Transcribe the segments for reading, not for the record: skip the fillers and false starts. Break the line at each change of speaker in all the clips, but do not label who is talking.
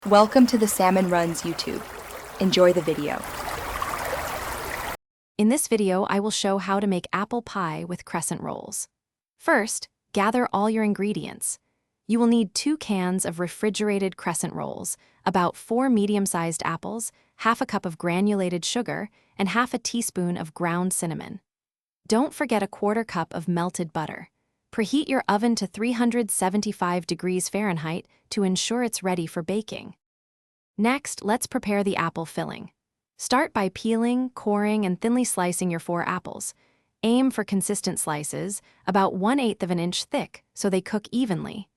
Welcome to the Salmon Runs YouTube. Enjoy the video.
In this video, I will show how to make apple pie with crescent rolls. First, gather all your ingredients. You will need 2 cans of refrigerated crescent rolls, about 4 medium-sized apples, half a cup of granulated sugar, and half a teaspoon of ground cinnamon. Don't forget a 1/4 cup of melted butter. Preheat your oven to 375 degrees Fahrenheit to ensure it's ready for baking. Next, let's prepare the apple filling. Start by peeling, coring, and thinly slicing your 4 apples. Aim for consistent slices, about 1/8 of an inch thick, so they cook evenly.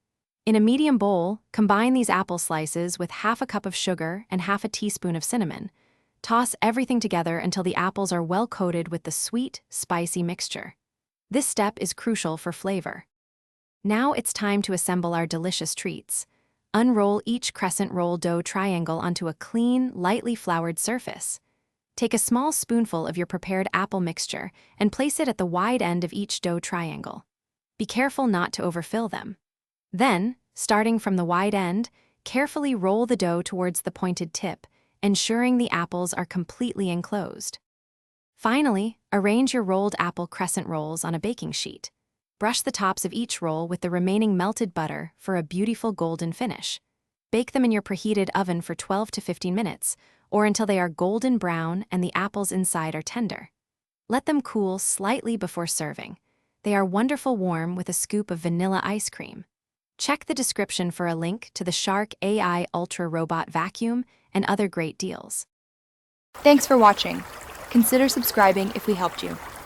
In a medium bowl, combine these apple slices with half a cup of sugar and half a teaspoon of cinnamon. Toss everything together until the apples are well coated with the sweet, spicy mixture. This step is crucial for flavor. Now it's time to assemble our delicious treats. Unroll each crescent roll dough triangle onto a clean, lightly floured surface. Take a small spoonful of your prepared apple mixture and place it at the wide end of each dough triangle. Be careful not to overfill them. Then, starting from the wide end, carefully roll the dough towards the pointed tip, ensuring the apples are completely enclosed. Finally, arrange your rolled apple crescent rolls on a baking sheet. Brush the tops of each roll with the remaining melted butter for a beautiful golden finish. Bake them in your preheated oven for 12 to 15 minutes, or until they are golden brown and the apples inside are tender. Let them cool slightly before serving. They are wonderful warm with a scoop of vanilla ice cream. Check the description for a link to the Shark AI Ultra Robot Vacuum and other great deals.
Thanks for watching. Consider subscribing if we helped you.